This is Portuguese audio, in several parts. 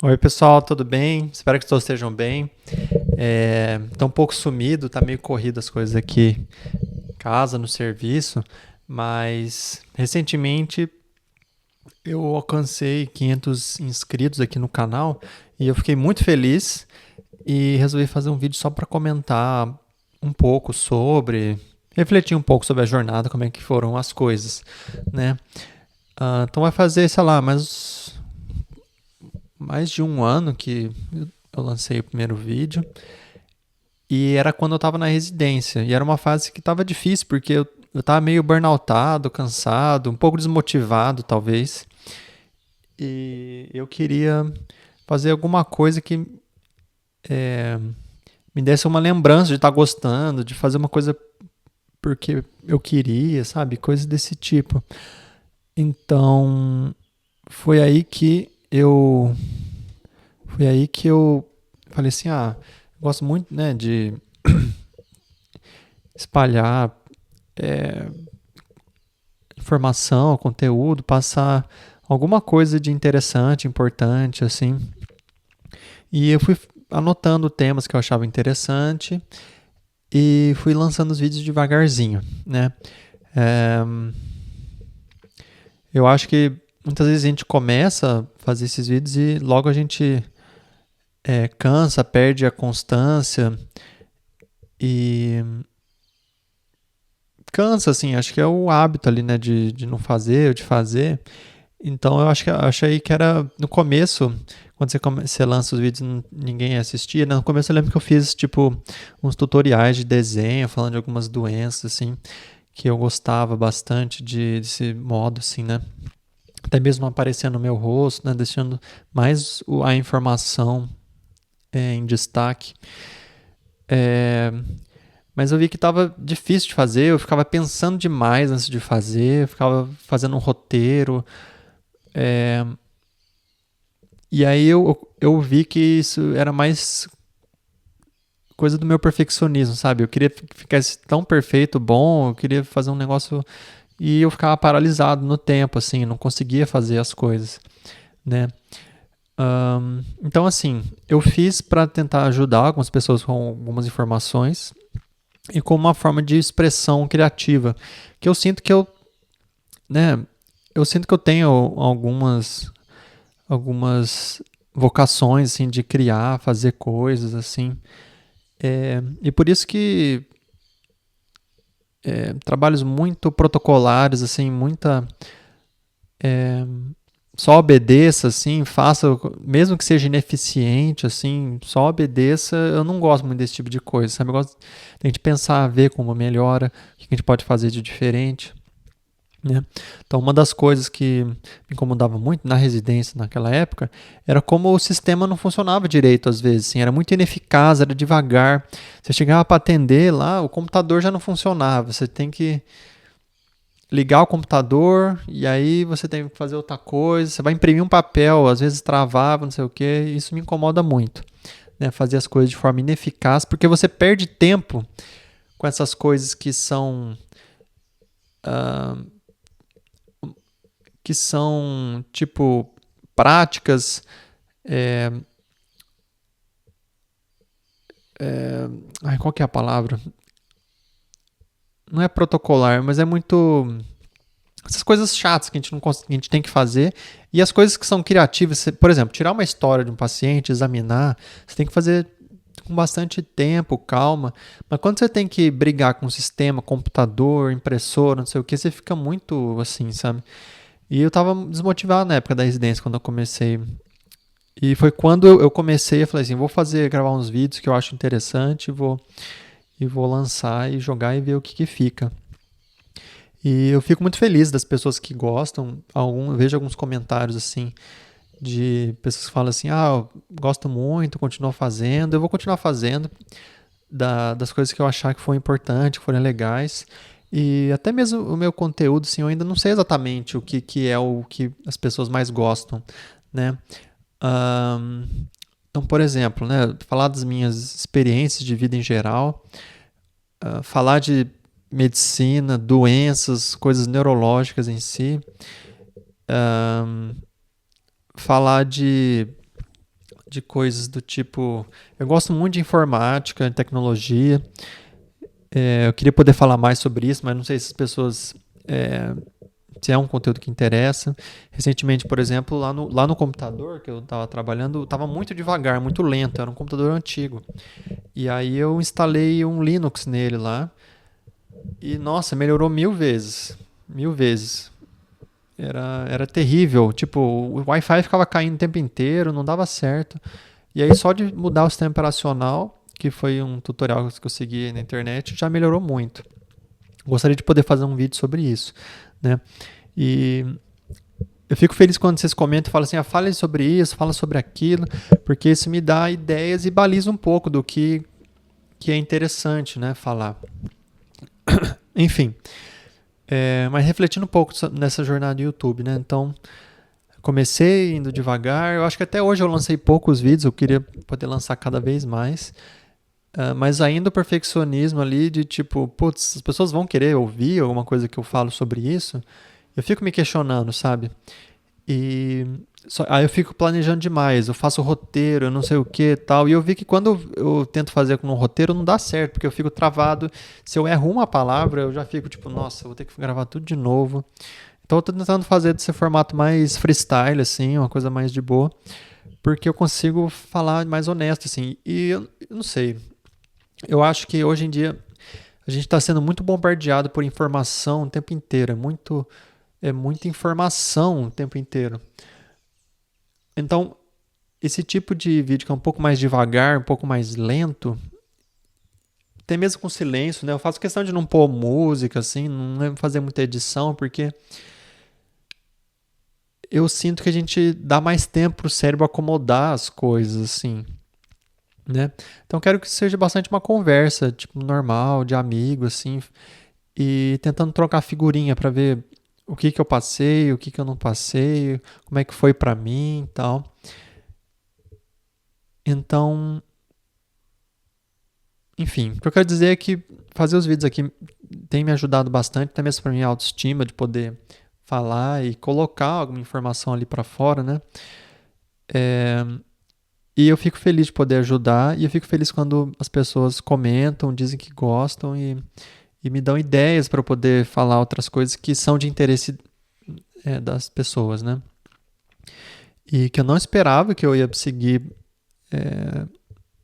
Oi, pessoal, tudo bem? Espero que todos estejam bem. Tô um pouco sumido, tá meio corrido as coisas aqui em casa, no serviço, mas recentemente eu alcancei 500 inscritos aqui no canal e eu fiquei muito feliz e resolvi fazer um vídeo só para comentar um pouco sobre, refletir um pouco sobre a jornada, como é que foram as coisas, né? Então vai fazer, sei lá, mais de um ano que eu lancei o primeiro vídeo. E era quando eu tava na residência. E era uma fase que tava difícil, porque eu tava meio burnoutado, cansado, um pouco desmotivado, talvez. E eu queria fazer alguma coisa que me desse uma lembrança de estar gostando, de fazer uma coisa porque eu queria, sabe? Coisas desse tipo. Então, foi aí que eu. Foi aí que eu falei assim: eu gosto muito, né, de espalhar informação, conteúdo, passar alguma coisa de interessante, importante, assim. E eu fui anotando temas que eu achava interessante e fui lançando os vídeos devagarzinho, né? É, eu acho que muitas vezes a gente começa a fazer esses vídeos e logo a gente cansa, perde a constância e cansa, assim, acho que é o hábito ali, né, de não fazer ou de fazer. Então eu achei que era no começo, quando você lança os vídeos ninguém assistia, né? No começo eu lembro que eu fiz tipo uns tutoriais de desenho, falando de algumas doenças, assim, que eu gostava bastante desse modo, assim, né? Até mesmo aparecendo no meu rosto, né? Deixando mais a informação em destaque. É, mas eu vi que estava difícil de fazer, eu ficava pensando demais antes de fazer, eu ficava fazendo um roteiro. É, E aí eu vi que isso era mais coisa do meu perfeccionismo, sabe? Eu queria que ficasse tão perfeito, bom, eu queria fazer um negócio e eu ficava paralisado no tempo, assim, não conseguia fazer as coisas, né? Então, assim, eu fiz para tentar ajudar algumas pessoas com algumas informações e com uma forma de expressão criativa, que eu sinto que né, eu sinto que eu tenho algumas vocações, assim, de criar, fazer coisas, assim. E por isso que trabalhos muito protocolares, assim, muita. é, Só obedeça, assim, faça, mesmo que seja ineficiente, assim, só obedeça. Eu não gosto muito desse tipo de coisa, sabe? Eu gosto de a gente pensar, ver como melhora, o que a gente pode fazer de diferente. Né? Então, uma das coisas que me incomodava muito na residência naquela época era como o sistema não funcionava direito às vezes, assim, era muito ineficaz, era devagar. Você chegava para atender lá, o computador já não funcionava. Você tem que ligar o computador e aí você tem que fazer outra coisa. Você vai imprimir um papel, às vezes travava, não sei o que. Isso me incomoda muito, né? Fazer as coisas de forma ineficaz, porque você perde tempo com essas coisas que são tipo práticas. É, Qual que é a palavra? Não é protocolar, mas é muito. Essas coisas chatas que a gente, não, que a gente tem que fazer. E as coisas que são criativas. Por exemplo, tirar uma história de um paciente, examinar. Você tem que fazer com bastante tempo, calma. Mas quando você tem que brigar com o sistema, computador, impressora, não sei o que, você fica muito assim, sabe? E eu tava desmotivado na época da residência, quando eu comecei. E foi quando eu comecei, eu falei assim, vou gravar uns vídeos que eu acho interessante, e vou lançar e jogar e ver o que fica. E eu fico muito feliz das pessoas que gostam. Eu vejo alguns comentários assim de pessoas que falam assim: eu gosto muito, continuo fazendo. Eu vou continuar fazendo das coisas que eu achar que foi importante, que forem legais. E até mesmo o meu conteúdo, assim, eu ainda não sei exatamente que é o que as pessoas mais gostam, né? Um, então, por exemplo, né, falar das minhas experiências de vida em geral, falar de medicina, doenças, coisas neurológicas em si, falar de de coisas do tipo... Eu gosto muito de informática, de tecnologia. Eu queria poder falar mais sobre isso, mas não sei se as pessoas... se é um conteúdo que interessa. Recentemente, por exemplo, lá no computador que eu estava trabalhando, estava muito devagar, muito lento. Era um computador antigo. E aí eu instalei um Linux nele lá. E, nossa, melhorou 1000 vezes. 1000 vezes. Era terrível. Tipo, o Wi-Fi ficava caindo o tempo inteiro, não dava certo. E aí só de mudar o sistema operacional, que foi um tutorial que eu segui na internet, já melhorou muito. Gostaria de poder fazer um vídeo sobre isso, né? E eu fico feliz quando vocês comentam e falam assim, fale sobre isso, fala sobre aquilo, porque isso me dá ideias e baliza um pouco do que é interessante, né, falar. Enfim, mas refletindo um pouco nessa jornada do YouTube, né? Então, comecei indo devagar. Eu acho que até hoje eu lancei poucos vídeos, eu queria poder lançar cada vez mais. Mas ainda o perfeccionismo ali de tipo, putz, as pessoas vão querer ouvir alguma coisa que eu falo sobre isso. Eu fico me questionando, sabe? E aí eu fico planejando demais, eu faço roteiro, eu não sei o que tal. E eu vi que quando eu tento fazer com um roteiro não dá certo, porque eu fico travado. Se eu erro uma palavra, eu já fico tipo, nossa, eu vou ter que gravar tudo de novo. Então eu tô tentando fazer desse formato mais freestyle, assim, uma coisa mais de boa, porque eu consigo falar mais honesto, assim. E eu não sei, eu acho que hoje em dia a gente está sendo muito bombardeado por informação o tempo inteiro, é muita informação o tempo inteiro. Então, esse tipo de vídeo que é um pouco mais devagar, um pouco mais lento, até mesmo com silêncio, né? Eu faço questão de não pôr música, assim, não fazer muita edição, porque eu sinto que a gente dá mais tempo pro cérebro acomodar as coisas, assim, né? Então eu quero que seja bastante uma conversa, tipo, normal, de amigo, assim, e tentando trocar figurinha para ver o que eu passei, o que eu não passei, como é que foi para mim e tal. Então, enfim, o que eu quero dizer é que fazer os vídeos aqui tem me ajudado bastante, até mesmo para minha autoestima, de poder falar e colocar alguma informação ali para fora, né? E eu fico feliz de poder ajudar, e eu fico feliz quando as pessoas comentam, dizem que gostam e me dão ideias para poder falar outras coisas que são de interesse das pessoas, né? E que eu não esperava que eu ia seguir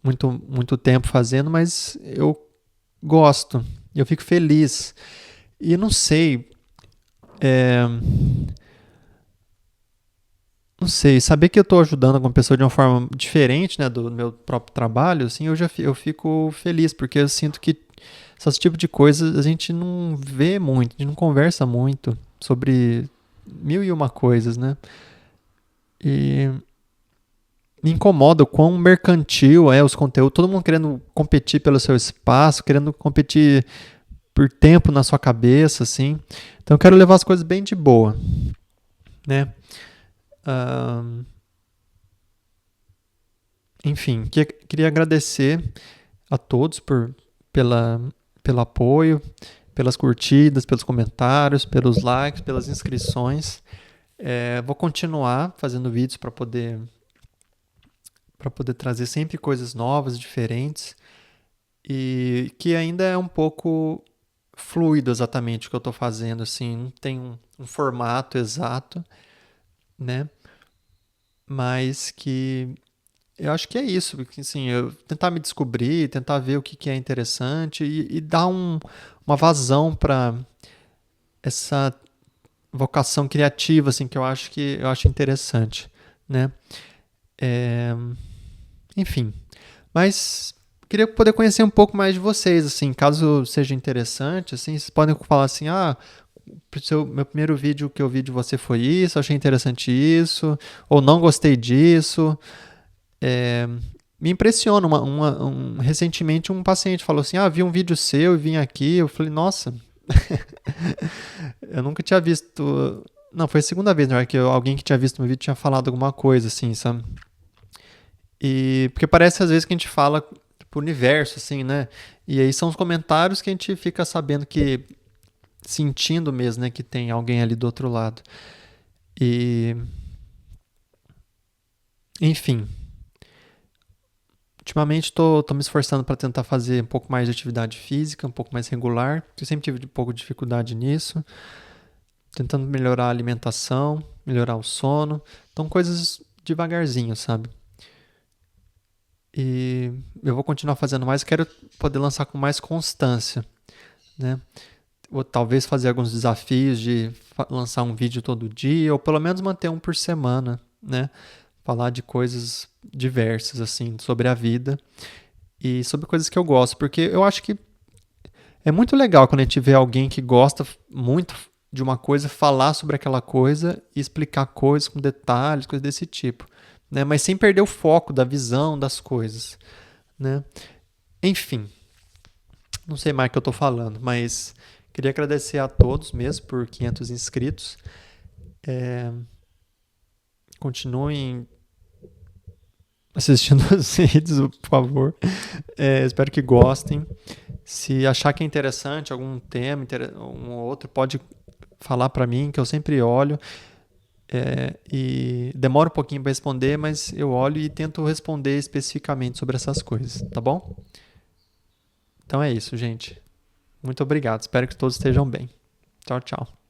muito tempo fazendo, mas eu gosto, eu fico feliz. E não sei, é, não sei, saber que eu estou ajudando alguma pessoa de uma forma diferente, né, do meu próprio trabalho, assim, eu fico feliz, porque eu sinto que esse tipo de coisas a gente não vê muito, a gente não conversa muito sobre mil e uma coisas, né? E me incomoda o quão mercantil é os conteúdos, todo mundo querendo competir pelo seu espaço, querendo competir por tempo na sua cabeça, assim. Então eu quero levar as coisas bem de boa, né? Enfim, queria agradecer a todos pela, pelo apoio, pelas curtidas, pelos comentários, pelos likes, pelas inscrições. Vou continuar fazendo vídeos para poder trazer sempre coisas novas, diferentes, e que ainda é um pouco fluido exatamente o que eu estou fazendo, assim, não tem um formato exato, né? Mas que eu acho que é isso, porque, assim, eu tentar me descobrir, tentar ver o que é interessante e dar uma vazão para essa vocação criativa, assim, que eu acho interessante, né? É, enfim, mas queria poder conhecer um pouco mais de vocês, assim, caso seja interessante, assim, vocês podem falar assim, meu primeiro vídeo que eu vi de você foi isso, achei interessante isso, ou não gostei disso. Me impressiona, recentemente um paciente falou assim, vi um vídeo seu e vim aqui, eu falei, nossa, eu nunca tinha visto, não, foi a segunda vez, né, que alguém que tinha visto meu vídeo tinha falado alguma coisa, assim, sabe? E porque parece às vezes que a gente fala pro universo, assim, né? E aí são os comentários que a gente fica sabendo que, sentindo mesmo, né, que tem alguém ali do outro lado. E, enfim, Ultimamente tô me esforçando para tentar fazer um pouco mais de atividade física, um pouco mais regular. Eu sempre tive um pouco de dificuldade nisso. Tentando melhorar a alimentação, melhorar o sono. Então, coisas devagarzinho, sabe? E eu vou continuar fazendo mais. Quero poder lançar com mais constância, né? Vou talvez fazer alguns desafios de lançar um vídeo todo dia, ou pelo menos manter um por semana, né? Falar de coisas diversas, assim, sobre a vida e sobre coisas que eu gosto, porque eu acho que é muito legal quando a gente vê alguém que gosta muito de uma coisa falar sobre aquela coisa e explicar coisas com detalhes, coisas desse tipo, né? Mas sem perder o foco da visão das coisas, né? Enfim, não sei mais o que eu tô falando, mas queria agradecer a todos mesmo por 500 inscritos. É, continuem assistindo os vídeos, por favor. Espero que gostem. Se achar que é interessante algum tema, um outro, pode falar para mim, que eu sempre olho. E demora um pouquinho para responder, mas eu olho e tento responder especificamente sobre essas coisas, tá bom? Então é isso, gente. Muito obrigado. Espero que todos estejam bem. Tchau, tchau.